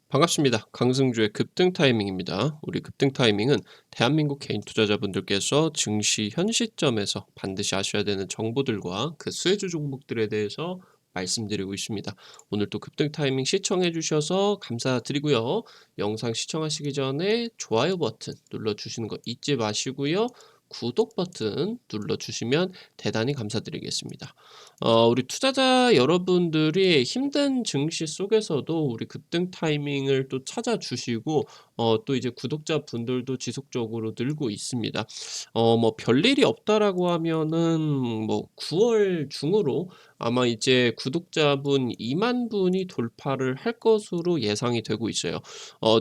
반갑습니다. 강승주의 급등 타이밍입니다. 우리 급등 타이밍은 대한민국 개인 투자자분들께서 증시 현 시점에서 반드시 아셔야 되는 정보들과 그 수혜주 종목들에 대해서 말씀드리고 있습니다. 오늘 또 급등 타이밍 시청해 주셔서 감사드리고요. 영상 시청하시기 전에 좋아요 버튼 눌러주시는 거 잊지 마시고요. 구독 버튼 눌러주시면 대단히 감사드리겠습니다. 우리 투자자 여러분들이 힘든 증시 속에서도 우리 급등 타이밍을 또 찾아주시고 또 이제 구독자분들도 지속적으로 늘고 있습니다. 뭐 별일이 없다라고 하면은 뭐 9월 중으로 아마 이제 구독자분 2만 분이 돌파를 할 것으로 예상이 되고 있어요.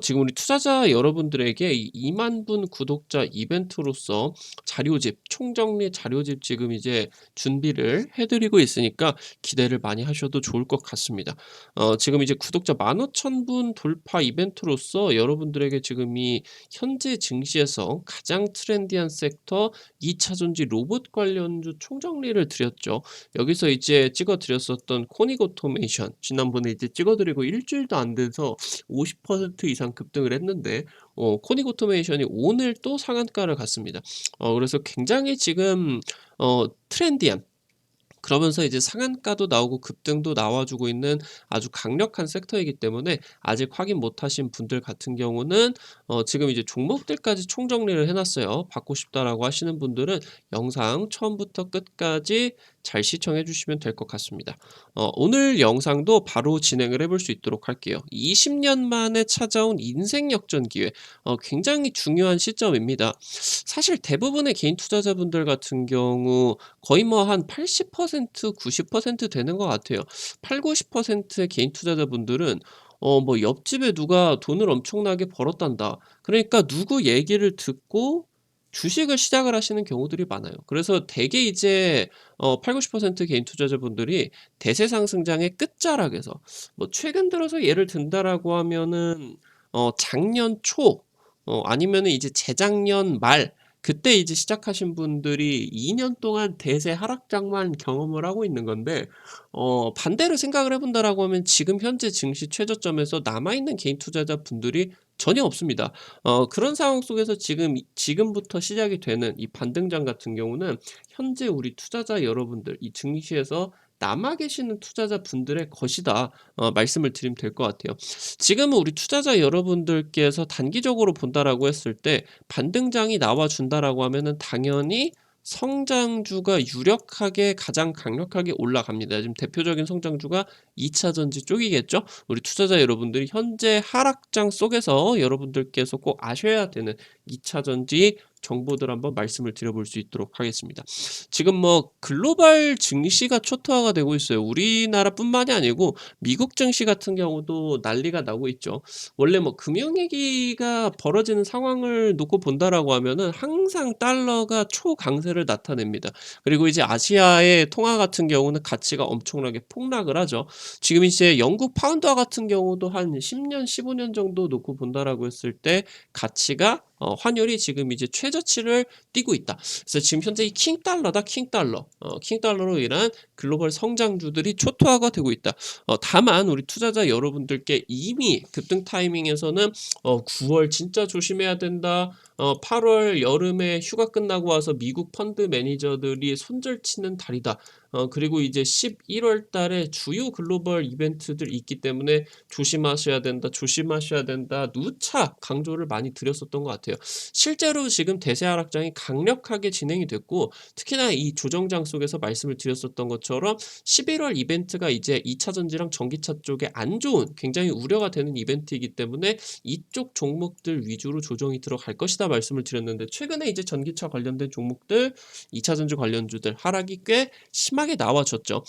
지금 우리 투자자 여러분들에게 이 2만 분 구독자 이벤트로서 자료집, 총정리 자료집 지금 이제 준비를 해 드리고 있으니까 기대를 많이 하셔도 좋을 것 같습니다. 지금 이제 구독자 15,000분 돌파 이벤트로서 여러분들에게 지금 이 현재 증시에서 가장 트렌디한 섹터 2차 전지 로봇 관련주 총정리를 드렸죠. 여기서 이제 찍어 드렸었던 코닉 오토메이션 지난번에 이제 찍어 드리고 일 주일도 안 돼서 50% 이상 급등을 했는데 코닉 오토메이션이 오늘 또 상한가를 갔습니다. 그래서 굉장히 지금 트렌디한, 그러면서 이제 상한가도 나오고 급등도 나와주고 있는 아주 강력한 섹터이기 때문에 아직 확인 못하신 분들 같은 경우는 지금 이제 종목들까지 총정리를 해놨어요. 받고 싶다라고 하시는 분들은 영상 처음부터 끝까지 잘 시청해 주시면 될 것 같습니다. 오늘 영상도 바로 진행을 해볼 수 있도록 할게요. 20년 만에 찾아온 인생 역전 기회, 굉장히 중요한 시점입니다. 사실 대부분의 개인 투자자분들 같은 경우 거의 뭐 한 80% 90% 되는 것 같아요. 80-90%의 개인 투자자분들은 뭐 옆집에 누가 돈을 엄청나게 벌었단다, 그러니까 누구 얘기를 듣고 주식을 시작을 하시는 경우들이 많아요. 그래서 대개 이제 80-90% 개인 투자자분들이 대세 상승장의 끝자락에서, 뭐 최근 들어서 예를 든다라고 하면은 작년 초, 아니면은 이제 재작년 말, 그때 이제 시작하신 분들이 2년 동안 대세 하락장만 경험을 하고 있는 건데, 반대로 생각을 해 본다라고 하면 지금 현재 증시 최저점에서 남아 있는 개인 투자자 분들이 전혀 없습니다. 그런 상황 속에서 지금부터 시작이 되는 이 반등장 같은 경우는 현재 우리 투자자 여러분들, 이 증시에서 남아 계시는 투자자 분들의 것이다, 말씀을 드리면 될 것 같아요. 지금은 우리 투자자 여러분들께서 단기적으로 본다라고 했을 때 반등장이 나와준다라고 하면은 당연히 성장주가 유력하게 가장 강력하게 올라갑니다. 지금 대표적인 성장주가 2차 전지 쪽이겠죠. 우리 투자자 여러분들이 현재 하락장 속에서 여러분들께서 꼭 아셔야 되는 2차 전지 정보들 한번 말씀을 드려볼 수 있도록 하겠습니다. 지금 뭐 글로벌 증시가 초토화가 되고 있어요. 우리나라뿐만이 아니고 미국 증시 같은 경우도 난리가 나고 있죠. 원래 뭐 금융위기가 벌어지는 상황을 놓고 본다라고 하면은 항상 달러가 초강세를 나타냅니다. 그리고 이제 아시아의 통화 같은 경우는 가치가 엄청나게 폭락을 하죠. 지금 이제 영국 파운드화 같은 경우도 한 10년, 15년 정도 놓고 본다라고 했을 때 가치가, 환율이 지금 이제 최저치를 띄고 있다. 그래서 지금 현재 이 킹달러다, 킹달러. 킹달러로 인한 글로벌 성장주들이 초토화가 되고 있다. 다만 우리 투자자 여러분들께 이미 급등 타이밍에서는 9월 진짜 조심해야 된다. 8월 여름에 휴가 끝나고 와서 미국 펀드 매니저들이 손절치는 달이다. 그리고 이제 11월 달에 주요 글로벌 이벤트들 있기 때문에 조심하셔야 된다, 조심하셔야 된다, 누차 강조를 많이 드렸었던 것 같아요. 실제로 지금 대세 하락장이 강력하게 진행이 됐고, 특히나 이 조정장 속에서 말씀을 드렸었던 것처럼 11월 이벤트가 이제 2차 전지랑 전기차 쪽에 안 좋은, 굉장히 우려가 되는 이벤트이기 때문에 이쪽 종목들 위주로 조정이 들어갈 것이다 말씀을 드렸는데, 최근에 이제 전기차 관련된 종목들, 2차 전지 관련주들 하락이 꽤 심하게 나와졌죠.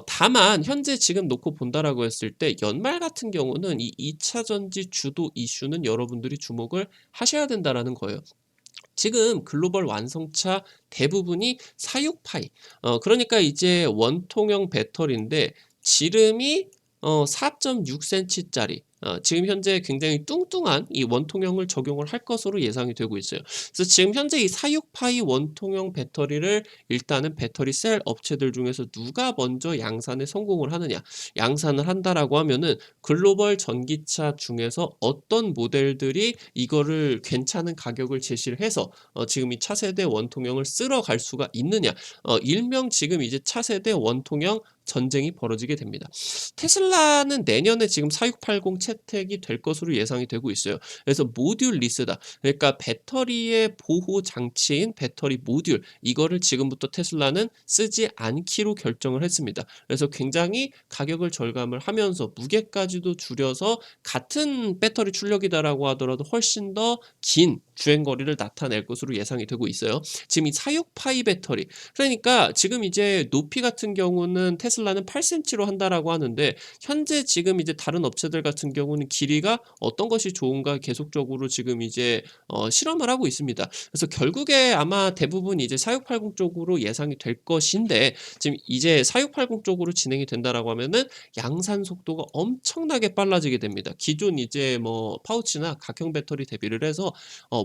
다만 현재 지금 놓고 본다라고 했을 때 연말 같은 경우는 이 2차 전지 주도 이슈는 여러분들이 주목을 하셔야 된다라는 거예요. 지금 글로벌 완성차 대부분이 사육파이, 그러니까 이제 원통형 배터리인데 지름이 4.6cm짜리, 지금 현재 굉장히 뚱뚱한 이 원통형을 적용을 할 것으로 예상이 되고 있어요. 그래서 지금 현재 이 46파이 원통형 배터리를 일단은 배터리 셀 업체들 중에서 누가 먼저 양산에 성공을 하느냐, 양산을 한다라고 하면은 글로벌 전기차 중에서 어떤 모델들이 이거를 괜찮은 가격을 제시를 해서 지금 이 차세대 원통형을 쓸어 갈 수가 있느냐, 일명 지금 이제 차세대 원통형 전쟁이 벌어지게 됩니다. 테슬라는 내년에 지금 4680 채택이 될 것으로 예상이 되고 있어요. 그래서 모듈 리스다. 그러니까 배터리의 보호 장치인 배터리 모듈, 이거를 지금부터 테슬라는 쓰지 않기로 결정을 했습니다. 그래서 굉장히 가격을 절감을 하면서 무게까지도 줄여서 같은 배터리 출력이다라고 하더라도 훨씬 더 긴 주행 거리를 나타낼 것으로 예상이 되고 있어요. 지금 이 46파이 배터리, 그러니까 지금 이제 높이 같은 경우는 테슬라는 8cm로 한다라고 하는데, 현재 지금 이제 다른 업체들 같은 경우는 길이가 어떤 것이 좋은가 계속적으로 지금 이제 실험을 하고 있습니다. 그래서 결국에 아마 대부분 이제 4680 쪽으로 예상이 될 것인데, 지금 이제 4680 쪽으로 진행이 된다라고 하면은 양산 속도가 엄청나게 빨라지게 됩니다. 기존 이제 뭐 파우치나 각형 배터리 대비를 해서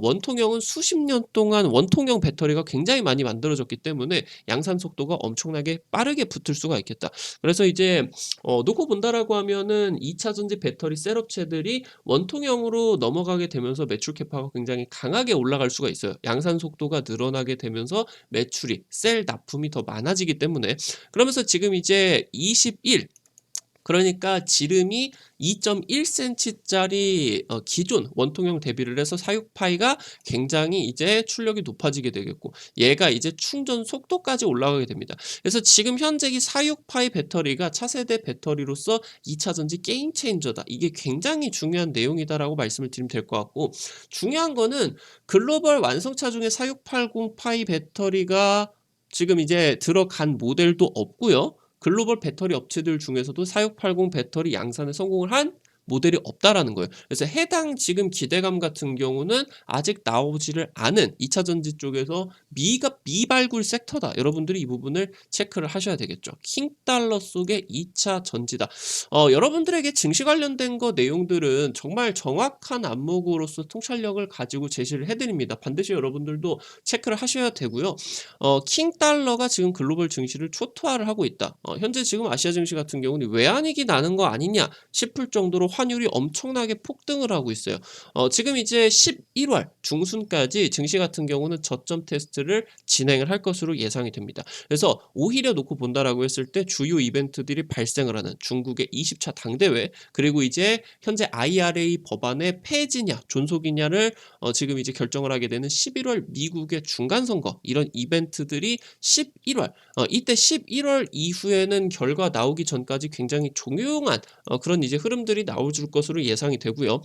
원통형은 수십 년 동안 원통형 배터리가 굉장히 많이 만들어졌기 때문에 양산 속도가 엄청나게 빠르게 붙을 수가 있겠다. 그래서 이제 놓고 본다라고 하면은 2차 전지 배터리 셀 업체들이 원통형으로 넘어가게 되면서 매출 캐파가 굉장히 강하게 올라갈 수가 있어요. 양산 속도가 늘어나게 되면서 매출이, 셀 납품이 더 많아지기 때문에. 그러면서 지금 이제 21, 그러니까 지름이 2.1cm짜리 기존 원통형 대비를 해서 46파이가 굉장히 이제 출력이 높아지게 되겠고, 얘가 이제 충전 속도까지 올라가게 됩니다. 그래서 지금 현재 이 46파이 배터리가 차세대 배터리로서 2차 전지 게임 체인저다. 이게 굉장히 중요한 내용이다라고 말씀을 드리면 될 것 같고, 중요한 거는 글로벌 완성차 중에 4680 파이 배터리가 지금 이제 들어간 모델도 없고요. 글로벌 배터리 업체들 중에서도 4680 배터리 양산에 성공을 한 모델이 없다라는 거예요. 그래서 해당 지금 기대감 같은 경우는 아직 나오지를 않은 2차 전지 쪽에서 미발굴 섹터다. 여러분들이 이 부분을 체크를 하셔야 되겠죠. 킹달러 속의 2차 전지다. 여러분들에게 증시 관련된 거 내용들은 정말 정확한 안목으로서 통찰력을 가지고 제시를 해드립니다. 반드시 여러분들도 체크를 하셔야 되고요. 킹달러가 지금 글로벌 증시를 초토화를 하고 있다. 현재 지금 아시아 증시 같은 경우는 외환위기 나는 거 아니냐 싶을 정도로 환율이 엄청나게 폭등을 하고 있어요. 지금 이제 11월 중순까지 증시 같은 경우는 저점 테스트를 진행을 할 것으로 예상이 됩니다. 그래서 오히려 놓고 본다라고 했을 때 주요 이벤트들이 발생을 하는 중국의 20차 당대회, 그리고 이제 현재 IRA 법안의 폐지냐 존속이냐를 지금 이제 결정을 하게 되는 11월 미국의 중간선거, 이런 이벤트들이 11월, 이때 11월 이후에는 결과 나오기 전까지 굉장히 조용한 그런 이제 흐름들이 나올 것으로 예상이 되고요.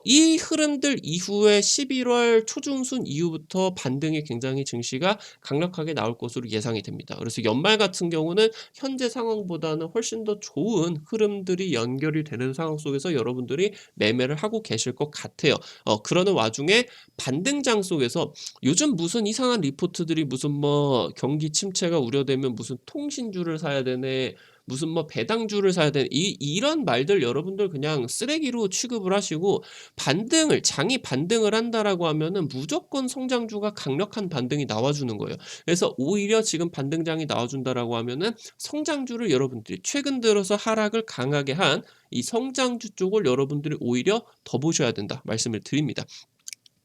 이 흐름들 이후에 11월 초중순 이후부터 반등이 굉장히 증시가 강력하게 나올 것으로 예상이 됩니다. 그래서 연말 같은 경우는 현재 상황보다는 훨씬 더 좋은 흐름들이 연결이 되는 상황 속에서 여러분들이 매매를 하고 계실 것 같아요. 그러는 와중에 반등장 속에서 요즘 무슨 이상한 리포트들이 무슨 뭐 경기 침체가 우려되면 무슨 통신주를 사야 되네, 무슨 뭐 배당주를 사야 되네, 이런 말들 여러분들 그냥 쓰레기로 취급을 하시고, 장이 반등을 한다라고 하면은 무조건 성장주가 강력한 반등이 나와주는 거예요. 그래서 오히려 지금 반등장이 나와준다라고 하면은 성장주를 여러분들이 최근 들어서 하락을 강하게 한 이 성장주 쪽을 여러분들이 오히려 더 보셔야 된다 말씀을 드립니다.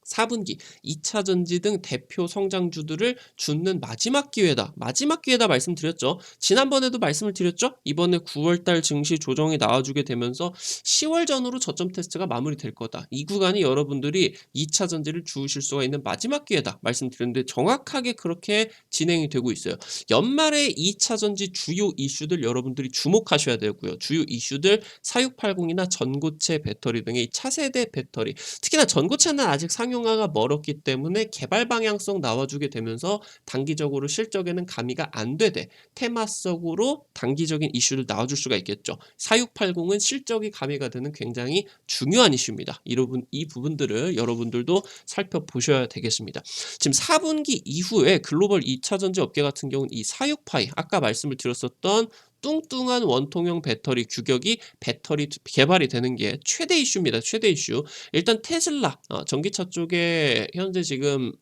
4분기, 2차 전지 등 대표 성장주들을 줍는 마지막 기회다. 마지막 기회다 말씀드렸죠. 지난번에도 말씀을 드렸죠. 이번에 9월달 증시 조정이 나와주게 되면서 10월 전후로 저점 테스트가 마무리될 거다. 이 구간이 여러분들이 2차 전지를 주우실 수가 있는 마지막 기회다 말씀드렸는데, 정확하게 그렇게 진행이 되고 있어요. 연말에 2차 전지 주요 이슈들 여러분들이 주목하셔야 되고요. 주요 이슈들 4680이나 전고체 배터리 등의 차세대 배터리, 특히나 전고체는 아직 상용화가 멀었기 때문에 개발 방향성 나와주게 되면서 단기적으로 실적에는 가미가 안 되되 테마성으로 단기적인 이슈를 나와줄 수가 있겠죠. 4680은 실적이 가미가 되는 굉장히 중요한 이슈입니다. 이 부분들을 여러분들도 살펴보셔야 되겠습니다. 지금 4분기 이후에 글로벌 2차 전지 업계 같은 경우는 이 46파이, 아까 말씀을 드렸었던 뚱뚱한 원통형 배터리 규격이 배터리 개발이 되는 게 최대 이슈입니다. 최대 이슈. 일단 테슬라 전기차 쪽에 현재 지금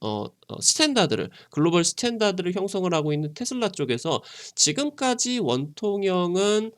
스탠다드를 글로벌 스탠다드를 형성을 하고 있는 테슬라 쪽에서 지금까지 원통형은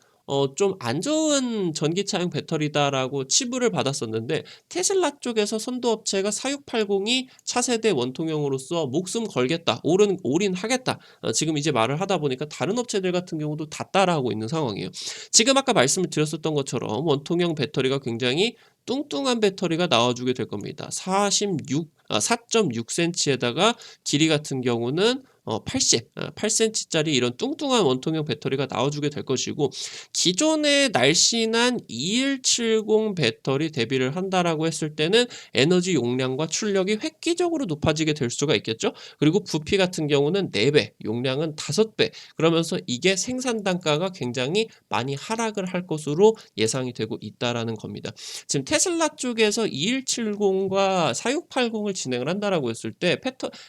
좀 안 좋은 전기차용 배터리다라고 치부를 받았었는데 테슬라 쪽에서 선도업체가 4680이 차세대 원통형으로서 목숨 걸겠다. 올인하겠다. 지금 이제 말을 하다 보니까 다른 업체들 같은 경우도 다 따라하고 있는 상황이에요. 지금 아까 말씀을 드렸었던 것처럼 원통형 배터리가 굉장히 뚱뚱한 배터리가 나와주게 될 겁니다. 4.6cm에다가 길이 같은 경우는 8cm짜리 이런 뚱뚱한 원통형 배터리가 나와주게 될 것이고 기존의 날씬한 2170 배터리 대비를 한다라고 했을 때는 에너지 용량과 출력이 획기적으로 높아지게 될 수가 있겠죠. 그리고 부피 같은 경우는 4배, 용량은 5배 그러면서 이게 생산 단가가 굉장히 많이 하락을 할 것으로 예상이 되고 있다라는 겁니다. 지금 테슬라 쪽에서 2170과 4680을 진행을 한다라고 했을 때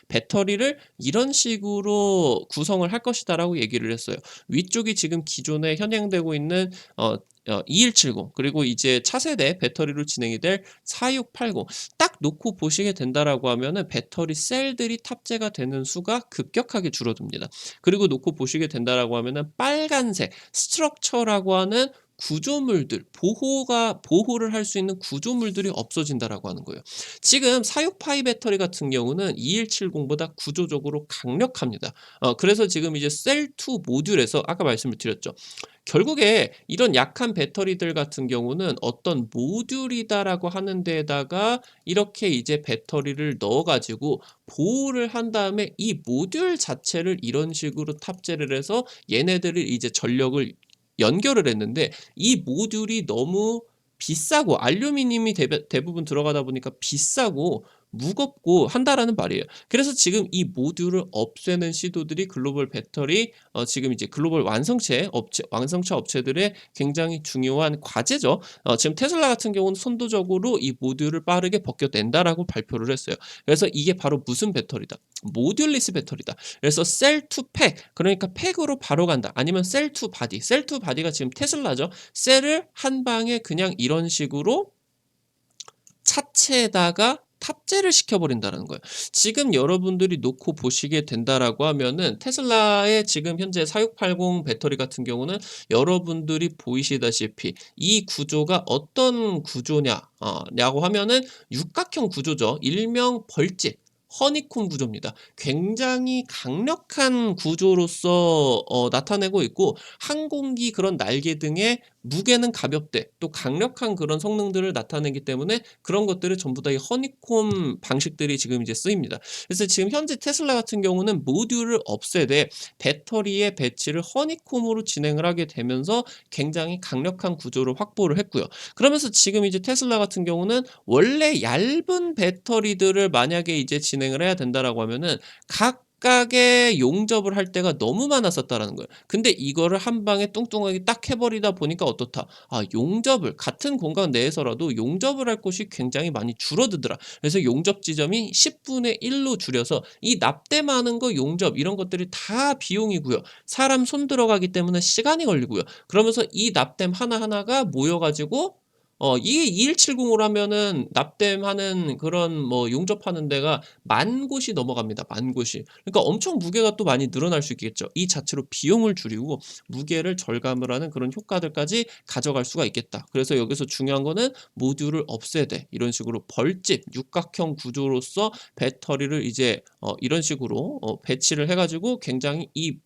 배터리를 이런 식으로 구성을 할 것이다라고 얘기를 했어요. 위쪽이 지금 기존에 현행되고 있는 2170 그리고 이제 차세대 배터리로 진행이 될 4680 딱 놓고 보시게 된다라고 하면은 배터리 셀들이 탑재가 되는 수가 급격하게 줄어듭니다. 그리고 놓고 보시게 된다라고 하면은 빨간색 스트럭처라고 하는 구조물들 보호를 할 수 있는 구조물들이 없어진다라고 하는 거예요. 지금 4682 배터리 같은 경우는 2170보다 구조적으로 강력합니다. 그래서 지금 이제 셀2 모듈에서 아까 말씀을 드렸죠. 결국에 이런 약한 배터리들 같은 경우는 어떤 모듈이다라고 하는 데에다가 이렇게 이제 배터리를 넣어 가지고 보호를 한 다음에 이 모듈 자체를 이런 식으로 탑재를 해서 얘네들을 이제 전력을 연결을 했는데 이 모듈이 너무 비싸고 알루미늄이 대부분 들어가다 보니까 비싸고 무겁고 한다라는 말이에요. 그래서 지금 이 모듈을 없애는 시도들이 글로벌 배터리 지금 이제 글로벌 완성차 업체들의 굉장히 중요한 과제죠. 지금 테슬라 같은 경우는 선도적으로 이 모듈을 빠르게 벗겨낸다라고 발표를 했어요. 그래서 이게 바로 무슨 배터리다? 모듈리스 배터리다. 그래서 셀 투 팩, 그러니까 팩으로 바로 간다. 아니면 셀 투 바디. 셀 투 바디가 지금 테슬라죠. 셀을 한 방에 그냥 이런 식으로 차체에다가 탑재를 시켜버린다는 거예요. 지금 여러분들이 놓고 보시게 된다라고 하면은 테슬라의 지금 현재 4680 배터리 같은 경우는 여러분들이 보이시다시피 이 구조가 어떤 구조냐라고 하면은 육각형 구조죠. 일명 벌집. 허니콤 구조입니다. 굉장히 강력한 구조로서 나타내고 있고 항공기 그런 날개 등의 무게는 가볍대 또 강력한 그런 성능들을 나타내기 때문에 그런 것들을 전부 다 이 허니콤 방식들이 지금 이제 쓰입니다. 그래서 지금 현재 테슬라 같은 경우는 모듈을 없애되 배터리의 배치를 허니콤으로 진행을 하게 되면서 굉장히 강력한 구조를 확보를 했고요. 그러면서 지금 이제 테슬라 같은 경우는 원래 얇은 배터리들을 만약에 이제 진행을 해야 된다라고 하면은 각각의 용접을 할 때가 너무 많았었다라는 거예요. 근데 이거를 한 방에 뚱뚱하게 딱 해버리다 보니까 어떻다? 용접을 같은 공간 내에서라도 용접을 할 곳이 굉장히 많이 줄어들더라. 그래서 용접 지점이 10분의 1로 줄여서 이 납땜하는 거 용접 이런 것들이 다 비용이고요. 사람 손 들어가기 때문에 시간이 걸리고요. 그러면서 이 납땜 하나하나가 모여가지고 이게 2170으로 하면은 납땜하는 그런 뭐 용접하는 데가 10,000곳이 넘어갑니다. 10,000곳이. 그러니까 엄청 무게가 또 많이 늘어날 수 있겠죠. 이 자체로 비용을 줄이고 무게를 절감을 하는 그런 효과들까지 가져갈 수가 있겠다. 그래서 여기서 중요한 거는 모듈을 없애되 이런 식으로 벌집 육각형 구조로서 배터리를 이제 이런 식으로 배치를 해 가지고 굉장히 이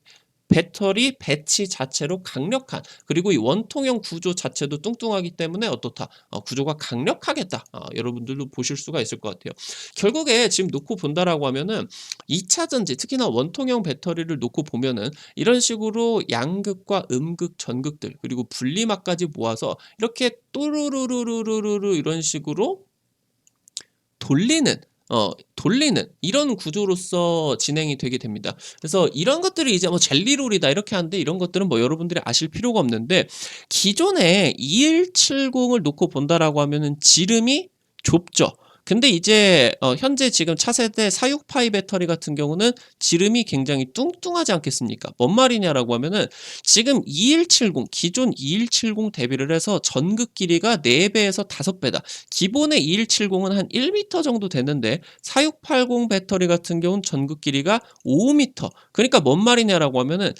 배터리 배치 자체로 강력한 그리고 이 원통형 구조 자체도 뚱뚱하기 때문에 어떻다? 구조가 강력하겠다. 여러분들도 보실 수가 있을 것 같아요. 결국에 지금 놓고 본다라고 하면은 2차 전지 특히나 원통형 배터리를 놓고 보면은 이런 식으로 양극과 음극, 전극들 그리고 분리막까지 모아서 이렇게 또르르르르르르 이런 식으로 돌리는 이런 구조로서 진행이 되게 됩니다. 그래서 이런 것들이 이제 뭐 젤리롤이다 이렇게 하는데 이런 것들은 뭐 여러분들이 아실 필요가 없는데 기존에 2170을 놓고 본다라고 하면은 지름이 좁죠. 근데 이제 현재 지금 차세대 468 배터리 같은 경우는 지름이 굉장히 뚱뚱하지 않겠습니까? 뭔 말이냐라고 하면은 지금 2170 기존 2170 대비를 해서 전극 길이가 4배에서 5배다. 기본의 2170은 한 1m 정도 되는데 4680 배터리 같은 경우는 전극 길이가 5m. 그러니까 뭔 말이냐라고 하면은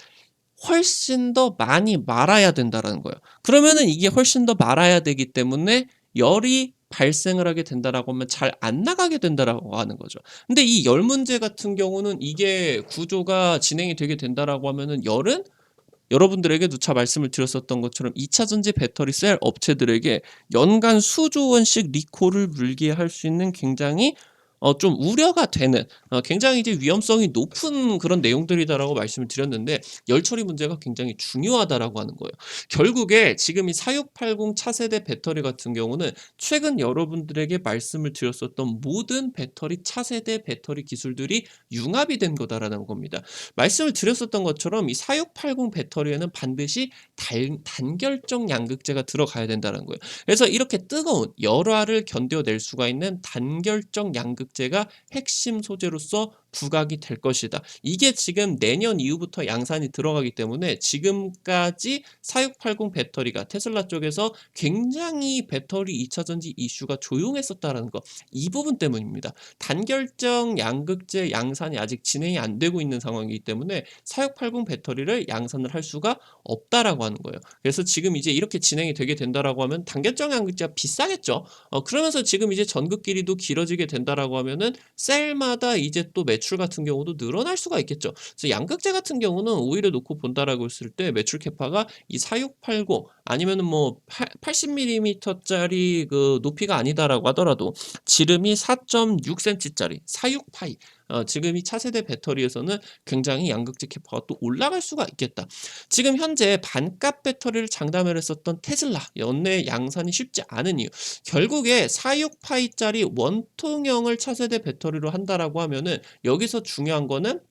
훨씬 더 많이 말아야 된다라는 거예요. 그러면은 이게 훨씬 더 말아야 되기 때문에 열이 발생을 하게 된다라고 하면 잘 안 나가게 된다라고 하는 거죠. 근데 이 열 문제 같은 경우는 이게 구조가 진행이 되게 된다라고 하면은 열은 여러분들에게 누차 말씀을 드렸었던 것처럼 2차 전지 배터리 셀 업체들에게 연간 수조 원씩 리콜을 물게 할 수 있는 굉장히 좀 우려가 되는 굉장히 이제 위험성이 높은 그런 내용들이다라고 말씀을 드렸는데 열 처리 문제가 굉장히 중요하다라고 하는 거예요. 결국에 지금 이 4680 차세대 배터리 같은 경우는 최근 여러분들에게 말씀을 드렸었던 모든 배터리 차세대 배터리 기술들이 융합이 된 거다라는 겁니다. 말씀을 드렸었던 것처럼 이 4680 배터리에는 반드시 단결적 양극재가 들어가야 된다는 거예요. 그래서 이렇게 뜨거운 열화를 견뎌낼 수가 있는 단결적 양극재가 핵심 소재로서 부각이 될 것이다. 이게 지금 내년 이후부터 양산이 들어가기 때문에 지금까지 4680 배터리가 테슬라 쪽에서 굉장히 배터리 2차 전지 이슈가 조용했었다라는 거. 이 부분 때문입니다. 단결적 양극재 양산이 아직 진행이 안 되고 있는 상황이기 때문에 4680 배터리를 양산을 할 수가 없다라고 하는 거예요. 그래서 지금 이제 이렇게 진행이 되게 된다라고 하면 단결적 양극재가 비싸겠죠. 그러면서 지금 이제 전극 길이도 길어지게 된다라고 하면은 셀마다 이제 또 매출 같은 경우도 늘어날 수가 있겠죠. 그래서 양극재 같은 경우는 오히려 놓고 본다라고 했을 때 매출 캐파가 이 4680 아니면은 뭐 80mm짜리 그 높이가 아니다라고 하더라도 지름이 4.6cm짜리 46파이 지금 이 차세대 배터리에서는 굉장히 양극재 캐파가 또 올라갈 수가 있겠다. 지금 현재 반값 배터리를 장담을 했었던 테슬라 연내 양산이 쉽지 않은 이유. 결국에 46파이짜리 원통형을 차세대 배터리로 한다라고 하면은 여기서 중요한 거는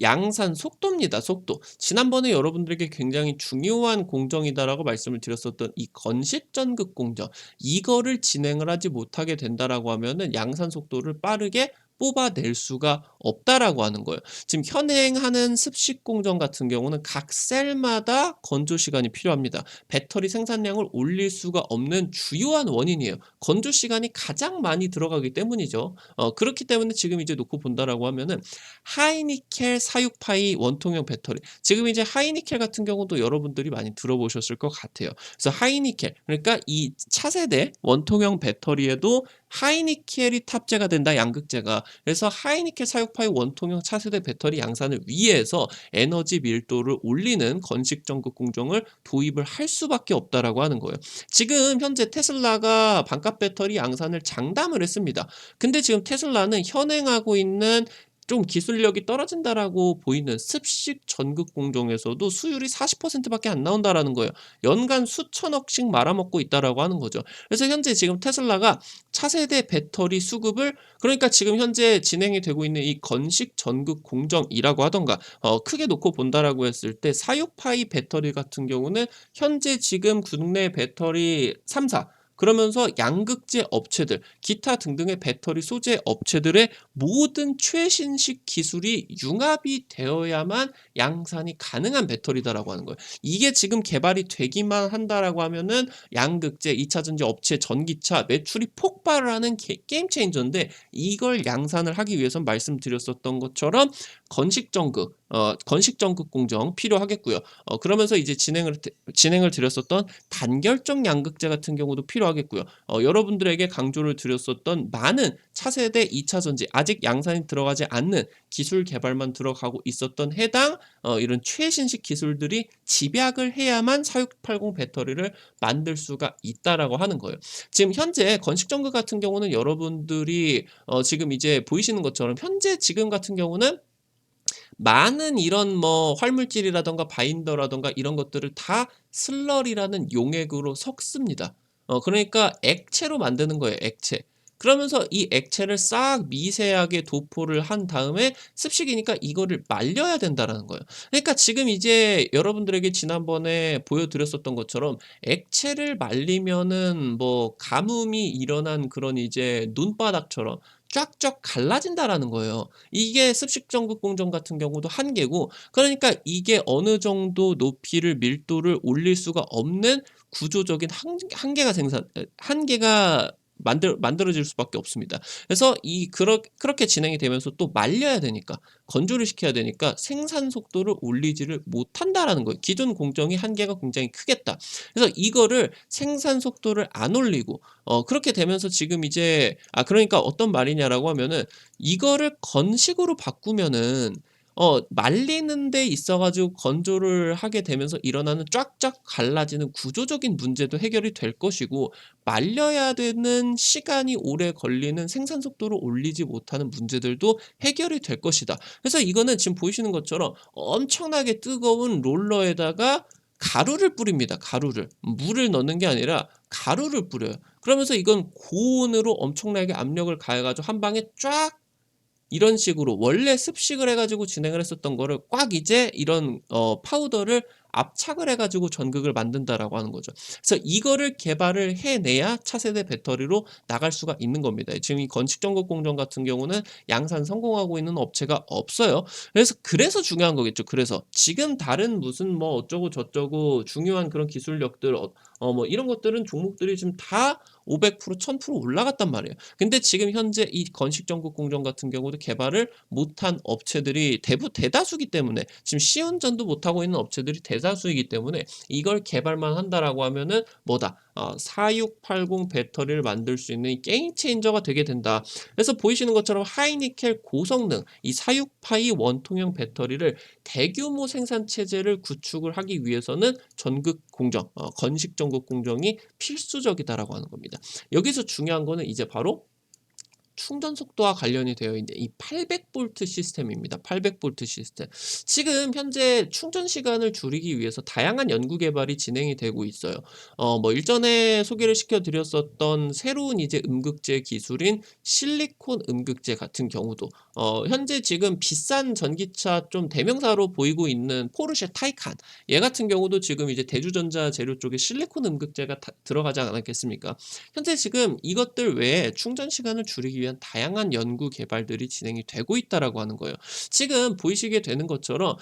양산 속도입니다. 속도. 지난번에 여러분들에게 굉장히 중요한 공정이다라고 말씀을 드렸었던 이 건식 전극 공정. 이거를 진행을 하지 못하게 된다라고 하면은 양산 속도를 빠르게 뽑아낼 수가 없다라고 하는 거예요. 지금 현행하는 습식 공정 같은 경우는 각 셀마다 건조 시간이 필요합니다. 배터리 생산량을 올릴 수가 없는 주요한 원인이에요. 건조 시간이 가장 많이 들어가기 때문이죠. 그렇기 때문에 지금 이제 놓고 본다라고 하면은 하이니켈 46파이 원통형 배터리. 지금 이제 하이니켈 같은 경우도 여러분들이 많이 들어보셨을 것 같아요. 그래서 하이니켈, 그러니까 이 차세대 원통형 배터리에도 하이니켈이 탑재가 된다, 양극재가. 그래서 하이니켈 46파이 원통형 차세대 배터리 양산을 위해서 에너지 밀도를 올리는 건식 전극 공정을 도입을 할 수밖에 없다라고 하는 거예요. 지금 현재 테슬라가 반값 배터리 양산을 장담을 했습니다. 근데 지금 테슬라는 현행하고 있는 좀 기술력이 떨어진다라고 보이는 습식 전극 공정에서도 수율이 40%밖에 안 나온다라는 거예요. 연간 수천억씩 말아먹고 있다라고 하는 거죠. 그래서 현재 지금 테슬라가 차세대 배터리 수급을 그러니까 지금 현재 진행이 되고 있는 이 건식 전극 공정이라고 하던가 크게 놓고 본다라고 했을 때 46파이 배터리 같은 경우는 현재 지금 국내 배터리 3사 그러면서 양극재 업체들, 기타 등등의 배터리 소재 업체들의 모든 최신식 기술이 융합이 되어야만 양산이 가능한 배터리다라고 하는 거예요. 이게 지금 개발이 되기만 한다라고 하면은 양극재, 2차 전지 업체, 전기차 매출이 폭발을 하는 게임 체인저인데 이걸 양산을 하기 위해선 말씀드렸었던 것처럼 건식 전극 공정 필요하겠고요. 그러면서 이제 진행을 드렸었던 단결적 양극재 같은 경우도 필요하겠고요. 여러분들에게 강조를 드렸었던 많은 차세대 2차 전지 아직 양산이 들어가지 않는 기술 개발만 들어가고 있었던 해당 이런 최신식 기술들이 집약을 해야만 4680 배터리를 만들 수가 있다라고 하는 거예요. 지금 현재 건식 전극 같은 경우는 여러분들이 지금 이제 보이시는 것처럼 현재 지금 같은 경우는 많은 이런 뭐 활물질이라든가 바인더라든가 이런 것들을 다 슬러리라는 용액으로 섞습니다. 그러니까 액체로 만드는 거예요, 액체. 그러면서 이 액체를 싹 미세하게 도포를 한 다음에 습식이니까 이거를 말려야 된다라는 거예요. 그러니까 지금 이제 여러분들에게 지난번에 보여드렸었던 것처럼 액체를 말리면은 뭐 가뭄이 일어난 그런 이제 눈바닥처럼 쫙쫙 갈라진다라는 거예요. 이게 습식 전극 공정 같은 경우도 한계고, 그러니까 이게 어느 정도 높이를 밀도를 올릴 수가 없는 구조적인 한계가 한계가 만들어질 수밖에 없습니다. 그래서 그렇게 진행이 되면서 또 말려야 되니까, 건조를 시켜야 되니까 생산 속도를 올리지를 못한다라는 거예요. 기존 공정이 한계가 굉장히 크겠다. 그래서 이거를 생산 속도를 안 올리고 그렇게 되면서 지금 이제 그러니까 어떤 말이냐라고 하면은, 이거를 건식으로 바꾸면은 말리는 데 있어 가지고 건조를 하게 되면서 일어나는 쫙쫙 갈라지는 구조적인 문제도 해결이 될 것이고, 말려야 되는 시간이 오래 걸리는 생산 속도를 올리지 못하는 문제들도 해결이 될 것이다. 그래서 이거는 지금 보이시는 것처럼 엄청나게 뜨거운 롤러에다가 가루를 뿌립니다. 가루를. 물을 넣는 게 아니라 가루를 뿌려요. 그러면서 이건 고온으로 엄청나게 압력을 가해 가지고 한 방에 쫙, 이런 식으로 원래 습식을 해 가지고 진행을 했었던 거를 꽉 이제 이런 파우더를 압착을 해 가지고 전극을 만든다라고 하는 거죠. 그래서 이거를 개발을 해내야 차세대 배터리로 나갈 수가 있는 겁니다. 지금 이 건식 전극 공정 같은 경우는 양산 성공하고 있는 업체가 없어요. 그래서 중요한 거겠죠. 그래서 지금 다른 무슨 뭐 어쩌고 저쩌고 중요한 그런 기술력들 뭐 이런 것들은 종목들이 지금 다 500% 1000% 올라갔단 말이에요. 근데 지금 현재 이 건식 전극 공정 같은 경우도 개발을 못한 업체들이 대다수기 때문에, 지금 시운전도 못하고 있는 업체들이 대다수이기 때문에 이걸 개발만 한다라고 하면은 뭐다? 4680 배터리를 만들 수 있는 이 게임 체인저가 되게 된다. 그래서 보이시는 것처럼 하이니켈 고성능 이 46파이 원통형 배터리를 대규모 생산 체제를 구축을 하기 위해서는 전극 공정, 건식 전극 공정이 필수적이다라고 하는 겁니다. 여기서 중요한 거는 이제 바로 충전 속도와 관련이 되어 있는 이 800V 시스템입니다. 800V 시스템. 지금 현재 충전 시간을 줄이기 위해서 다양한 연구 개발이 진행이 되고 있어요. 뭐 일전에 소개를 시켜 드렸었던 새로운 이제 음극재 기술인 실리콘 음극재 같은 경우도 현재 지금 비싼 전기차 좀 대명사로 보이고 있는 포르쉐 타이칸, 얘 같은 경우도 지금 이제 대주전자 재료 쪽에 실리콘 음극재가 들어가지 않았겠습니까? 현재 지금 이것들 외에 충전 시간을 줄이기 위한 다양한 연구 개발들이 진행이 되고 있다라고 하는 거예요. 지금 보이시게 되는 것처럼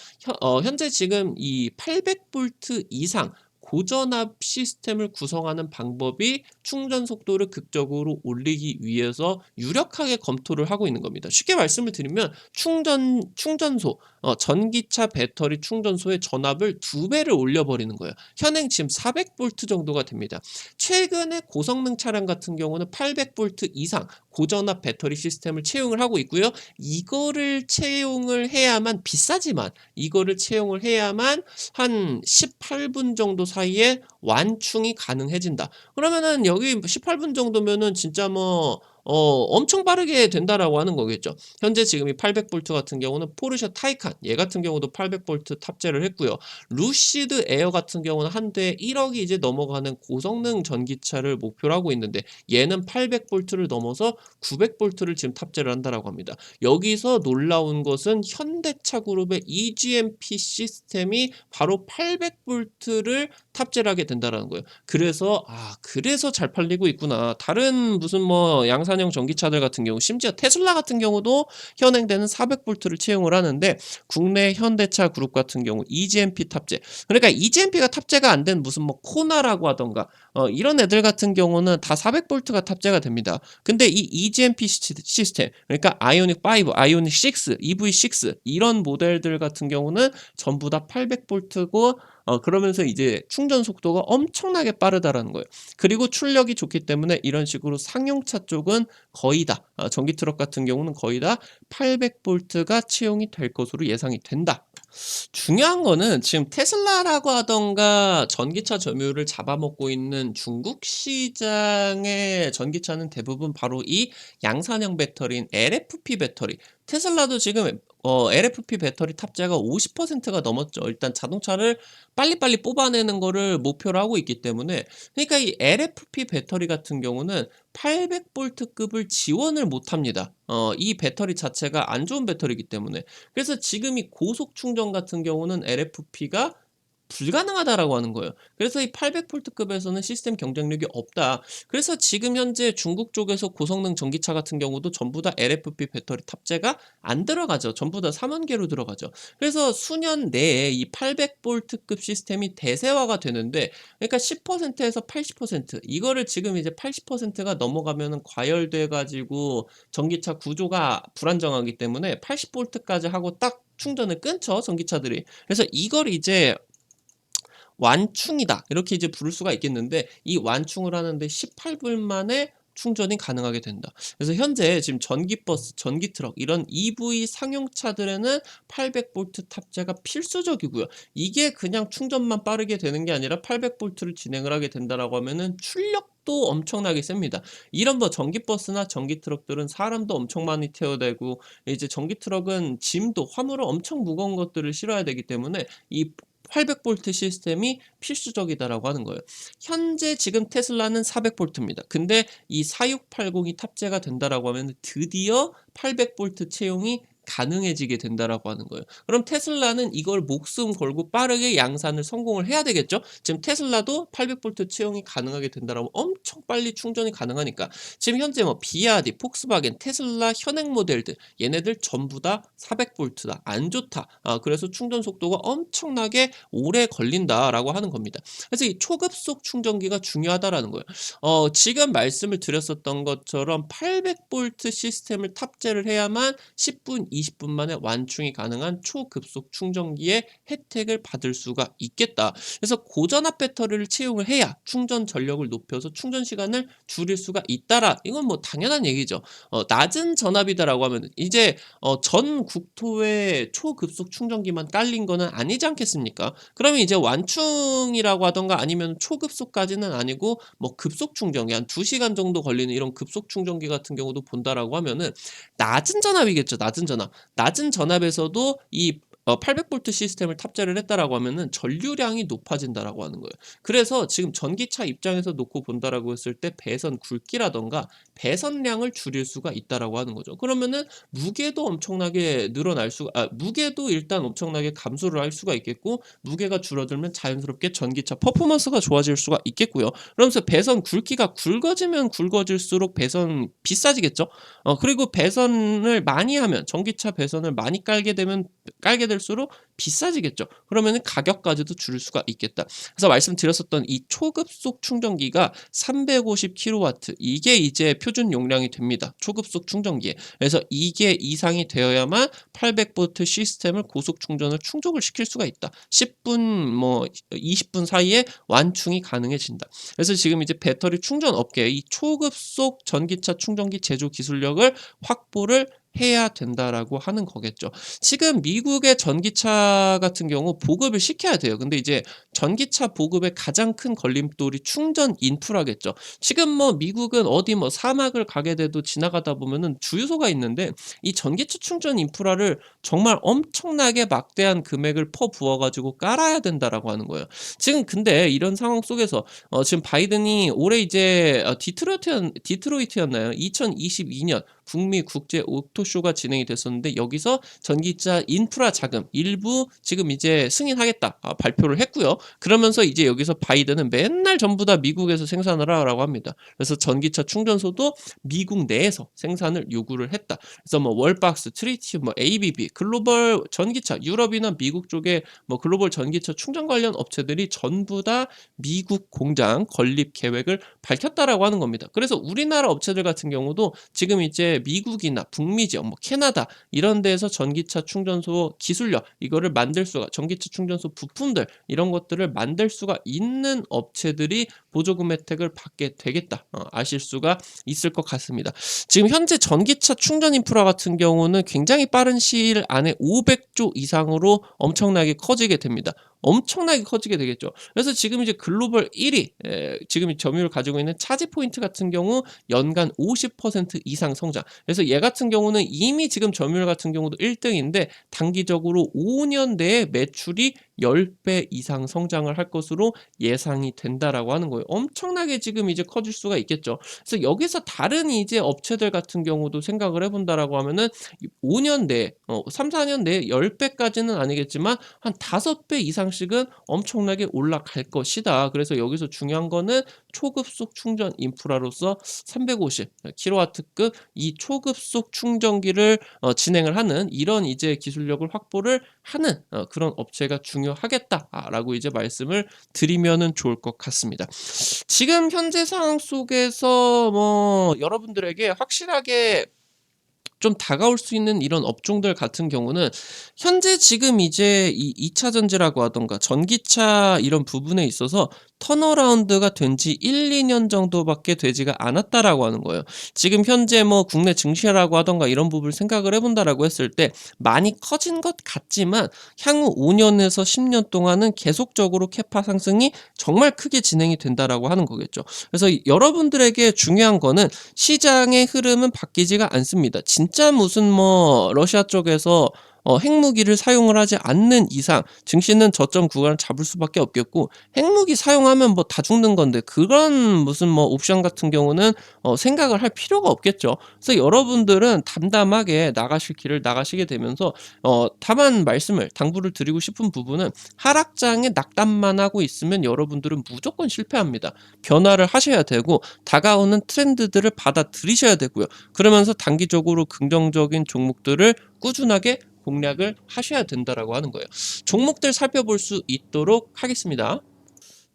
현재 지금 이 800V 이상 고전압 시스템을 구성하는 방법이 충전 속도를 극적으로 올리기 위해서 유력하게 검토를 하고 있는 겁니다. 쉽게 말씀을 드리면 충전소, 전기차 배터리 충전소의 전압을 2배를 올려버리는 거예요. 현행 지금 400V 정도가 됩니다. 최근에 고성능 차량 같은 경우는 800V 이상 고전압 배터리 시스템을 채용을 하고 있고요. 이거를 채용을 해야만, 비싸지만 이거를 채용을 해야만 한 18분 정도 사이에 완충이 가능해진다. 그러면은 여기 18분 정도면은 진짜 뭐 엄청 빠르게 된다라고 하는 거겠죠. 현재 지금 이 800V 같은 경우는 포르쉐 타이칸, 얘 같은 경우도 800V 탑재를 했고요. 루시드 에어 같은 경우는 한 대에 1억이 이제 넘어가는 고성능 전기차를 목표로 하고 있는데, 얘는 800V를 넘어서 900V를 지금 탑재를 한다라고 합니다. 여기서 놀라운 것은 현대차 그룹의 EGMP 시스템이 바로 800V를 탑재를 하게 된다라는 거예요. 그래서 잘 팔리고 있구나. 다른 무슨 뭐 양산형 전기차들 같은 경우, 심지어 테슬라 같은 경우도 현행되는 400V를 채용을 하는데, 국내 현대차 그룹 같은 경우 EGMP 탑재. 그러니까 EGMP가 탑재가 안 된 무슨 뭐 코나라고 하던가 이런 애들 같은 경우는 다 400V가 탑재가 됩니다. 근데 이 EGMP 시스템, 그러니까 아이오닉 5, 아이오닉 6, EV6 이런 모델들 같은 경우는 전부 다 800V고, 그러면서 이제 충전 속도가 엄청나게 빠르다라는 거예요. 그리고 출력이 좋기 때문에 이런 식으로 상용차 쪽은 거의 다, 전기 트럭 같은 경우는 거의 다 800V가 채용이 될 것으로 예상이 된다. 중요한 거는 지금 테슬라라고 하던가 전기차 점유율을 잡아먹고 있는 중국 시장의 전기차는 대부분 바로 이 양산형 배터리인 LFP 배터리, 테슬라도 지금 LFP 배터리 탑재가 50%가 넘었죠. 일단 자동차를 빨리빨리 뽑아내는 거를 목표로 하고 있기 때문에 그러니까 이 LFP 배터리 같은 경우는 800 볼트급을 지원을 못 합니다. 이 배터리 자체가 안 좋은 배터리이기 때문에. 그래서 지금 이 고속 충전 같은 경우는 LFP가 불가능하다라고 하는 거예요. 그래서 이 800 볼트급에서는 시스템 경쟁력이 없다. 그래서 지금 현재 중국 쪽에서 고성능 전기차 같은 경우도 전부 다 LFP 배터리 탑재가 안 들어가죠. 전부 다 3원계로 들어가죠. 그래서 수년 내에 이 800 볼트급 시스템이 대세화가 되는데 그러니까 10%에서 80% 이거를 지금 이제 80%가 넘어가면은 과열돼 가지고 전기차 구조가 불안정하기 때문에 80 볼트까지 하고 딱 충전을 끊죠, 전기차들이. 그래서 이걸 이제 완충이다. 이렇게 이제 부를 수가 있겠는데 이 완충을 하는데 18분 만에 충전이 가능하게 된다. 그래서 현재 지금 전기버스, 전기트럭 이런 EV 상용차들에는 800 볼트 탑재가 필수적이고요. 이게 그냥 충전만 빠르게 되는 게 아니라 800 볼트를 진행을 하게 된다라고 하면은 출력도 엄청나게 셉니다. 이런 뭐 전기버스나 전기트럭들은 사람도 엄청 많이 태워대고 이제 전기트럭은 짐도 화물을 엄청 무거운 것들을 실어야 되기 때문에 이 800 볼트 시스템이 필수적이다라고 하는 거예요. 현재 지금 테슬라는 400 볼트입니다. 근데 이 4680이 탑재가 된다라고 하면 드디어 800 볼트 채용이 가능해지게 된다라고 하는 거예요. 그럼 테슬라는 이걸 목숨 걸고 빠르게 양산을 성공을 해야 되겠죠? 지금 테슬라도 800 볼트 채용이 가능하게 된다라고 엄청 빨리 충전이 가능하니까 지금 현재 뭐 비아디, 폭스바겐, 테슬라 현행 모델들 얘네들 전부 다 400 볼트다. 안 좋다. 그래서 충전 속도가 엄청나게 오래 걸린다라고 하는 겁니다. 그래서 이 초급속 충전기가 중요하다라는 거예요. 지금 말씀을 드렸었던 것처럼 800 볼트 시스템을 탑재를 해야만 10분, 20분 만에 완충이 가능한 초급속 충전기의 혜택을 받을 수가 있겠다. 그래서 고전압 배터리를 채용을 해야 충전 전력을 높여서 충전 시간을 줄일 수가 있다라. 이건 뭐 당연한 얘기죠. 낮은 전압이다라고 하면 이제 전 국토에 초급속 충전기만 깔린 거는 아니지 않겠습니까? 그러면 이제 완충이라고 하던가 아니면 초급속까지는 아니고 뭐 급속 충전기 한 2시간 정도 걸리는 이런 급속 충전기 같은 경우도 본다라고 하면은 낮은 전압이겠죠. 낮은 전압. 낮은 전압에서도 이 800 볼트 시스템을 탑재를 했다라고 하면은 전류량이 높아진다라고 하는 거예요. 그래서 지금 전기차 입장에서 놓고 본다라고 했을 때 배선 굵기라던가 배선량을 줄일 수가 있다라고 하는 거죠. 그러면은 무게도 엄청나게 늘어날 수가 무게도 일단 엄청나게 감소를 할 수가 있겠고 무게가 줄어들면 자연스럽게 전기차 퍼포먼스가 좋아질 수가 있겠고요. 그러면서 배선 굵기가 굵어지면 굵어질수록 배선 비싸지겠죠. 그리고 배선을 많이 하면 전기차 배선을 많이 깔게 될수록 비싸지겠죠. 그러면은 가격까지도 줄일 수가 있겠다. 그래서 말씀드렸었던 이 초급속 충전기가 350kW 이게 이제 표준 용량이 됩니다. 초급속 충전기에. 그래서 이게 이상이 되어야만 800V 시스템을 고속 충전을 충족을 시킬 수가 있다. 10분 뭐 20분 사이에 완충이 가능해진다. 그래서 지금 이제 배터리 충전 업계의 이 초급속 전기차 충전기 제조 기술력을 확보를 해야 된다라고 하는 거겠죠. 지금 미국의 전기차 같은 경우 보급을 시켜야 돼요. 근데 이제 전기차 보급의 가장 큰 걸림돌이 충전 인프라겠죠. 지금 뭐 미국은 어디 뭐 사막을 가게 돼도 지나가다 보면은 주유소가 있는데 이 전기차 충전 인프라를 정말 엄청나게 막대한 금액을 퍼부어 가지고 깔아야 된다라고 하는 거예요. 지금 근데 이런 상황 속에서 지금 바이든이 올해 이제 디트로이트였나요? 2022년 북미 국제 오토쇼가 진행이 됐었는데 여기서 전기차 인프라 자금 일부 지금 이제 승인하겠다 발표를 했고요. 그러면서 이제 여기서 바이든은 맨날 전부 다 미국에서 생산을 하라고 합니다. 그래서 전기차 충전소도 미국 내에서 생산을 요구를 했다. 그래서 뭐 월박스, 트리티움, 뭐 ABB, 글로벌 전기차 유럽이나 미국 쪽에 뭐 글로벌 전기차 충전 관련 업체들이 전부 다 미국 공장 건립 계획을 밝혔다라고 하는 겁니다. 그래서 우리나라 업체들 같은 경우도 지금 이제 미국이나 북미 지역, 뭐 캐나다 이런 데에서 전기차 충전소 기술력 이거를 만들 수가 전기차 충전소 부품들 이런 것들을 만들 수가 있는 업체들이 보조금 혜택을 받게 되겠다. 아실 수가 있을 것 같습니다. 지금 현재 전기차 충전 인프라 같은 경우는 굉장히 빠른 시일 안에 500조 이상으로 엄청나게 커지게 됩니다. 엄청나게 커지게 되겠죠. 그래서 지금 이제 글로벌 1 위 지금 이 점유율을 가지고 있는 차지포인트 같은 경우 연간 50% 이상 성장. 그래서 얘 같은 경우는 이미 지금 점유율 같은 경우도 1 등인데 단기적으로 5년 내에 매출이 10배 이상 성장을 할 것으로 예상이 된다라고 하는 거예요. 엄청나게 지금 이제 커질 수가 있겠죠. 그래서 여기서 다른 이제 업체들 같은 경우도 생각을 해 본다라고 하면은 이 5년 내에 3-4년 내에 10 배까지는 아니겠지만 한 5배 이상씩은 엄청나게 올라갈 것이다. 그래서 여기서 중요한 거는 초급속 충전 인프라로서 350 킬로와트급 이 초급속 충전기를 진행을 하는 이런 이제 기술력을 확보를 하는 그런 업체가 중요하겠다라고 이제 말씀을 드리면은 좋을 것 같습니다. 지금 현재 상황 속에서 뭐 여러분들에게 확실하게 좀 다가올 수 있는 이런 업종들 같은 경우는 현재 지금 이제 이 2차 전지라고 하던가 전기차 이런 부분에 있어서 턴어라운드가 된 지 1-2년 정도밖에 되지가 않았다라고 하는 거예요. 지금 현재 뭐 국내 증시라고 하던가 이런 부분을 생각을 해 본다라고 했을 때 많이 커진 것 같지만 향후 5 년에서 10년 동안은 계속적으로 캐파 상승이 정말 크게 진행이 된다라고 하는 거겠죠. 그래서 여러분들에게 중요한 거는 시장의 흐름은 바뀌지가 않습니다. 진짜 무슨 뭐 러시아 쪽에서 핵무기를 사용을 하지 않는 이상 증시는 저점 구간을 잡을 수밖에 없겠고 핵무기 사용하면 뭐 다 죽는 건데 그런 무슨 뭐 옵션 같은 경우는 생각을 할 필요가 없겠죠. 그래서 여러분들은 담담하게 나가실 길을 나가시게 되면서 다만 말씀을 당부를 드리고 싶은 부분은 하락장에 낙담만 하고 있으면 여러분들은 무조건 실패합니다. 변화를 하셔야 되고 다가오는 트렌드들을 받아들이셔야 되고요. 그러면서 단기적으로 긍정적인 종목들을 꾸준하게 공략을 하셔야 된다라고 하는 거예요. 종목들 살펴볼 수 있도록 하겠습니다.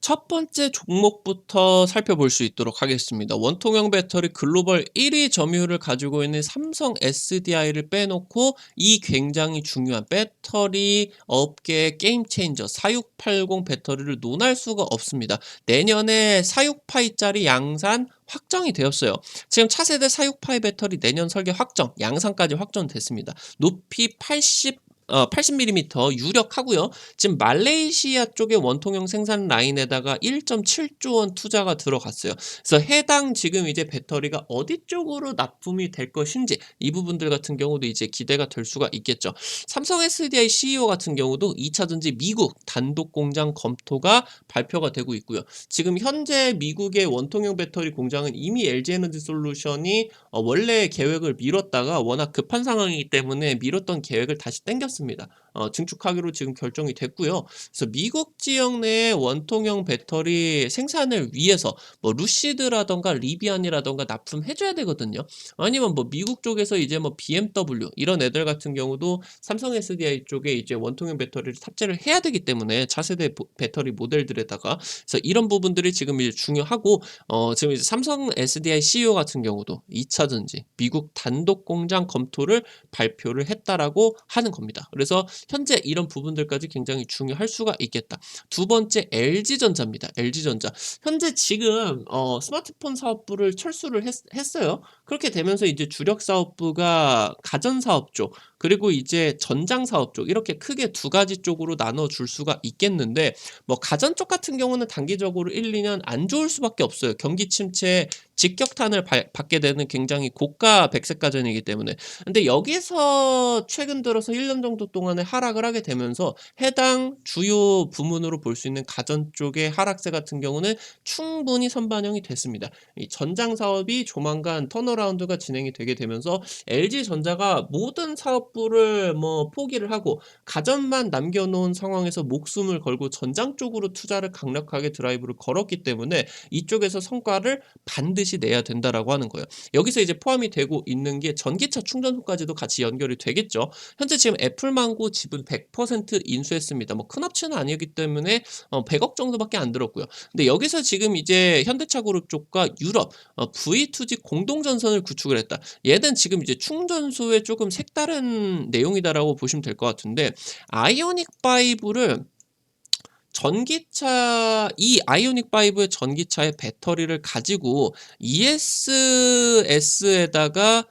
첫 번째 종목부터 살펴볼 수 있도록 하겠습니다. 원통형 배터리 글로벌 1위 점유율을 가지고 있는 삼성 SDI를 빼놓고 이 굉장히 중요한 배터리 업계의 게임 체인저 4680 배터리를 논할 수가 없습니다. 내년에 46파이짜리 양산 확정이 되었어요. 지금 차세대 46파이 배터리 내년 설계 확정, 양산까지 확정됐습니다. 높이 80mm 유력하고요. 지금 말레이시아 쪽의 원통형 생산 라인에다가 1.7조 원 투자가 들어갔어요. 그래서 해당 지금 이제 배터리가 어디 쪽으로 납품이 될 것인지 이 부분들 같은 경우도 이제 기대가 될 수가 있겠죠. 삼성 SDI CEO 같은 경우도 2차 전지 미국 단독 공장 검토가 발표가 되고 있고요. 지금 현재 미국의 원통형 배터리 공장은 이미 LG에너지 솔루션이 원래 계획을 미뤘다가 워낙 급한 상황이기 때문에 미뤘던 계획을 다시 당겼습니다. 증축하기로 지금 결정이 됐고요. 그래서 미국 지역 내에 원통형 배터리 생산을 위해서 뭐 루시드라던가 리비안이라던가 납품해 줘야 되거든요. 아니면 뭐 미국 쪽에서 이제 뭐 BMW 이런 애들 같은 경우도 삼성 SDI 쪽에 이제 원통형 배터리를 탑재를 해야 되기 때문에 차세대 배터리 모델들에다가 그래서 이런 부분들이 지금 이제 중요하고 지금 이제 삼성 SDI CEO 같은 경우도 2차 전지 미국 단독 공장 검토를 발표를 했다라고 하는 겁니다. 그래서 현재 이런 부분들까지 굉장히 중요할 수가 있겠다. 두 번째 LG전자입니다. LG전자. 현재 지금 스마트폰 사업부를 철수를 했어요. 그렇게 되면서 이제 주력 사업부가 가전 사업 쪽 그리고 이제 전장 사업 쪽 이렇게 크게 두 가지 쪽으로 나눠 줄 수가 있겠는데 뭐 가전 쪽 같은 경우는 단기적으로 1-2년 안 좋을 수밖에 없어요. 경기 침체에 직격탄을 받게 되는 굉장히 고가 백색 가전이기 때문에. 근데 여기서 최근 들어서 1년 정도 동안에 하락을 하게 되면서 해당 주요 부문으로 볼 수 있는 가전 쪽의 하락세 같은 경우는 충분히 선반영이 됐습니다. 이 전장 사업이 조만간 턴어라운드가 진행이 되게 되면서 LG전자가 모든 사업부를 뭐 포기를 하고 가전만 남겨 놓은 상황에서 목숨을 걸고 전장 쪽으로 투자를 강력하게 드라이브를 걸었기 때문에 이쪽에서 성과를 반드시 내야 된다라고 하는 거예요. 여기서 이제 포함이 되고 있는 게 전기차 충전소까지도 같이 연결이 되겠죠. 현재 지금 애플망고 지분 100% 인수했습니다. 뭐 큰 업체는 아니기 때문에 100억 정도밖에 안 들었고요. 근데 여기서 지금 이제 현대차 그룹 쪽과 유럽 V2G 공동 전선을 구축을 했다. 얘는 지금 이제 충전소의 조금 색다른 내용이다라고 보시면 될 것 같은데 아이오닉 5를 전기차 이 아이오닉 5의 전기차의 배터리를 가지고 ESS에다가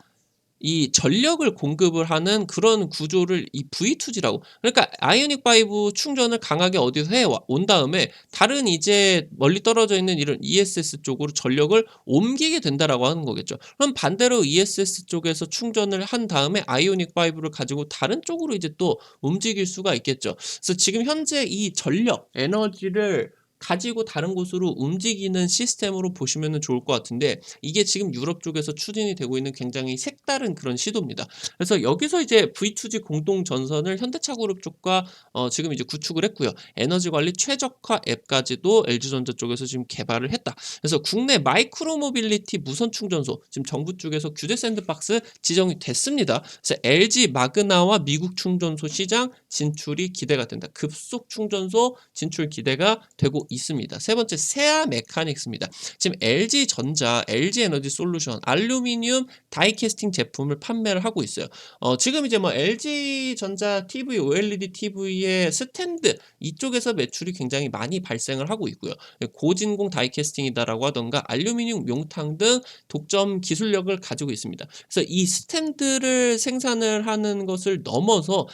이 전력을 공급을 하는 그런 구조를 이 V2G라고, 그러니까 아이오닉 5 충전을 강하게 어디서 해 온 다음에 다른 이제 멀리 떨어져 있는 이런 ESS 쪽으로 전력을 옮기게 된다라고 하는 거겠죠. 그럼 반대로 ESS 쪽에서 충전을 한 다음에 아이오닉 5를 가지고 다른 쪽으로 이제 또 움직일 수가 있겠죠. 그래서 지금 현재 이 전력, 에너지를 가지고 다른 곳으로 움직이는 시스템으로 보시면은 좋을 것 같은데, 이게 지금 유럽 쪽에서 추진이 되고 있는 굉장히 색다른 그런 시도입니다. 그래서 여기서 이제 V2G 공동 전선을 현대차 그룹 쪽과 지금 이제 구축을 했고요. 에너지 관리 최적화 앱까지도 LG전자 쪽에서 지금 개발을 했다. 그래서 국내 마이크로 모빌리티 무선 충전소 지금 정부 쪽에서 규제 샌드박스 지정이 됐습니다. 그래서 LG 마그나와 미국 충전소 시장 진출이 기대가 된다. 급속 충전소 진출 기대가 되고 있습니다. 세 번째, 세아 메카닉스입니다. 지금 LG전자, LG에너지솔루션, 알루미늄 다이캐스팅 제품을 판매를 하고 있어요. 지금 이제 뭐 LG전자 TV, OLED TV의 스탠드 이쪽에서 매출이 굉장히 많이 발생을 하고 있고요. 고진공 다이캐스팅이다라고 하던가 알루미늄 용탕 등 독점 기술력을 가지고 있습니다. 그래서 이 스탠드를 생산을 하는 것을 넘어서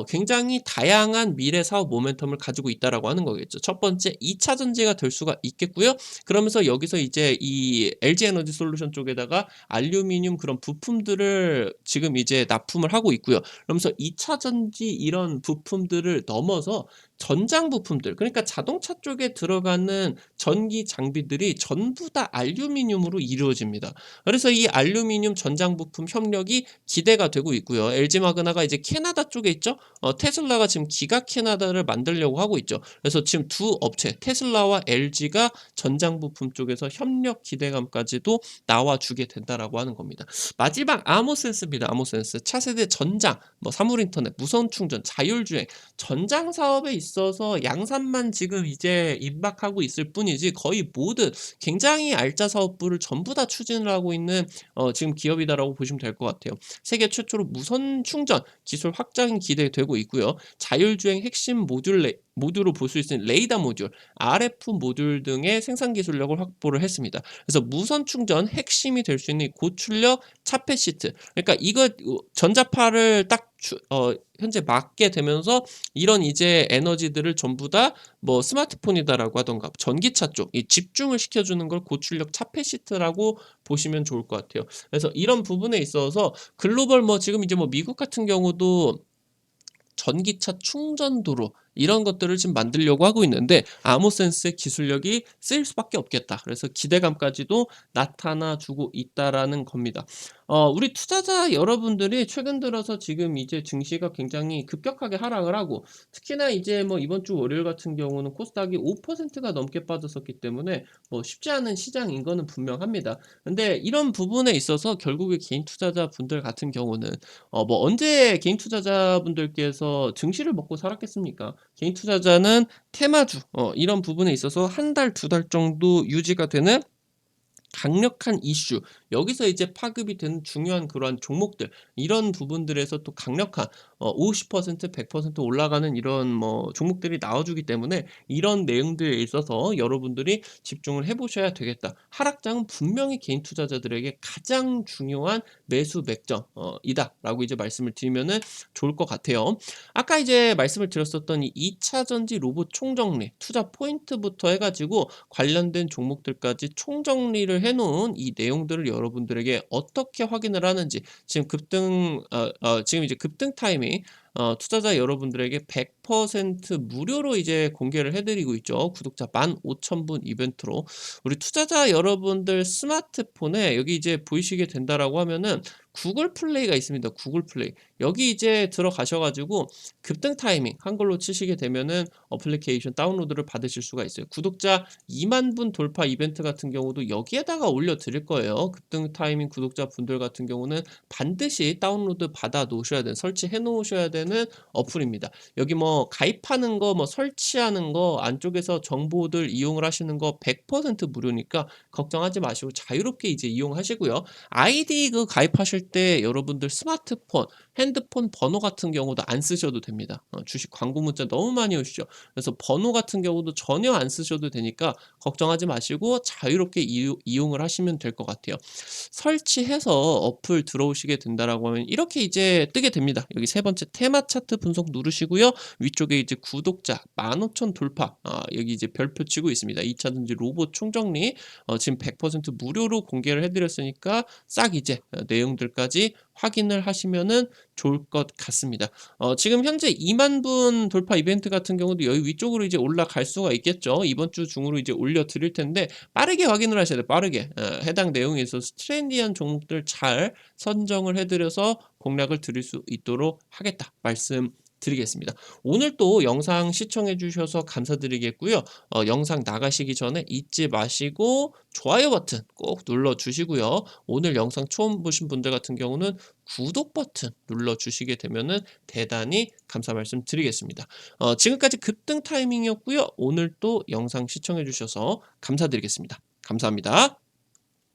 굉장히 다양한 미래 사업 모멘텀을 가지고 있다라고 하는 거겠죠. 첫 번째, 2차 전지가 될 수가 있겠고요. 그러면서 여기서 이제 이 LG 에너지 솔루션 쪽에다가 알루미늄 그런 부품들을 지금 이제 납품을 하고 있고요. 그러면서 2차 전지 이런 부품들을 넘어서 전장 부품들, 그러니까 자동차 쪽에 들어가는 전기 장비들이 전부 다 알루미늄으로 이루어집니다. 그래서 이 알루미늄 전장 부품 협력이 기대가 되고 있고요. LG 마그나가 이제 캐나다 쪽에 있죠. 테슬라가 지금 기가 캐나다를 만들려고 하고 있죠. 그래서 지금 두 업체 테슬라와 LG가 전장 부품 쪽에서 협력 기대감까지도 나와주게 된다라고 하는 겁니다. 마지막 아모센스입니다. 아모센스 차세대 전장, 뭐 사물인터넷, 무선 충전, 자율주행 전장 사업에 있어서 양산만 지금 이제 임박하고 있을 뿐이지 거의 모든 굉장히 알짜 사업부를 전부 다 추진을 하고 있는 지금 기업이다라고 보시면 될 것 같아요. 세계 최초로 무선 충전 기술 확장이 기대되고 있고요. 자율주행 핵심 모듈로 볼 수 있는 레이더 모듈, RF 모듈 등의 생산 기술력을 확보를 했습니다. 그래서 무선 충전 핵심이 될 수 있는 고출력 차폐 시트. 그러니까 이거 전자파를 딱 현재 맞게 되면서 이런 이제 에너지들을 전부 다 뭐 스마트폰이다라고 하던가 전기차 쪽 이 집중을 시켜주는 걸 고출력 차폐 시트라고 보시면 좋을 것 같아요. 그래서 이런 부분에 있어서 글로벌 뭐 지금 이제 뭐 미국 같은 경우도 전기차 충전도로 이런 것들을 지금 만들려고 하고 있는데 아모센스의 기술력이 쓰일 수밖에 없겠다. 그래서 기대감까지도 나타나 주고 있다라는 겁니다. 우리 투자자 여러분들이 최근 들어서 지금 이제 증시가 굉장히 급격하게 하락을 하고, 특히나 이제 뭐 이번 주 월요일 같은 경우는 코스닥이 5%가 넘게 빠졌었기 때문에 뭐 쉽지 않은 시장인 거는 분명합니다. 근데 이런 부분에 있어서 결국에 개인 투자자 분들 같은 경우는 뭐 언제 개인 투자자분들께서 증시를 먹고 살았겠습니까? 개인 투자자는 테마주 이런 부분에 있어서 한 달, 두 달 정도 유지가 되는 강력한 이슈, 여기서 이제 파급이 되는 중요한 그러한 종목들, 이런 부분들에서 또 강력한 50% 100% 올라가는 이런 뭐 종목들이 나와주기 때문에 이런 내용들에 있어서 여러분들이 집중을 해보셔야 되겠다. 하락장은 분명히 개인 투자자들에게 가장 중요한 매수 맥점 이다라고 이제 말씀을 드리면은 좋을 것 같아요. 아까 이제 말씀을 드렸었던 이 2차 전지 로봇 총정리, 투자 포인트부터 해가지고 관련된 종목들까지 총정리를 해놓은 이 내용들을 여러분들에게 어떻게 확인을 하는지, 지금 지금 이제 급등 타이밍 투자자 여러분들에게 100% 무료로 이제 공개를 해드리고 있죠. 구독자 15,000분 이벤트로. 우리 투자자 여러분들 스마트폰에 여기 이제 보이시게 된다라고 하면은 구글 플레이가 있습니다. 구글 플레이. 여기 이제 들어가셔가지고 급등 타이밍 한글로 치시게 되면은 어플리케이션 다운로드를 받으실 수가 있어요. 구독자 2만 분 돌파 이벤트 같은 경우도 여기에다가 올려드릴 거예요. 급등 타이밍 구독자 분들 같은 경우는 반드시 다운로드 받아 놓으셔야 되는, 설치해 놓으셔야 되는 어플입니다. 여기 뭐 가입하는 거 뭐 설치하는 거 안쪽에서 정보들 이용을 하시는 거 100% 무료니까 걱정하지 마시고 자유롭게 이제 이용하시고요. 아이디 그 가입하실 때 여러분들 스마트폰, 핸드폰 번호 같은 경우도 안 쓰셔도 됩니다. 주식 광고 문자 너무 많이 오시죠. 그래서 번호 같은 경우도 전혀 안 쓰셔도 되니까 걱정하지 마시고 자유롭게 이용을 하시면 될 것 같아요. 설치해서 어플 들어오시게 된다라고 하면 이렇게 이제 뜨게 됩니다. 여기 세 번째 테마 차트 분석 누르시고요. 위쪽에 이제 구독자 15,000 돌파, 여기 이제 별표 치고 있습니다. 2차전지 로봇 총정리 지금 100% 무료로 공개를 해 드렸으니까 싹 이제 내용들까지 확인을 하시면은 좋을 것 같습니다. 지금 현재 2만 분 돌파 이벤트 같은 경우도 여기 위쪽으로 이제 올라갈 수가 있겠죠. 이번 주 중으로 이제 올려 드릴 텐데 빠르게 확인을 하셔야 돼요. 빠르게. 해당 내용에 있어서 트렌디한 종목들 잘 선정을 해 드려서 공략을 드릴 수 있도록 하겠다 말씀드리겠습니다. 오늘 또 영상 시청해 주셔서 감사드리겠고요. 영상 나가시기 전에 잊지 마시고 좋아요 버튼 꼭 눌러 주시고요. 오늘 영상 처음 보신 분들 같은 경우는 구독 버튼 눌러 주시게 되면은 대단히 감사 말씀드리겠습니다. 지금까지 급등 타이밍이었고요. 오늘 또 영상 시청해 주셔서 감사드리겠습니다. 감사합니다.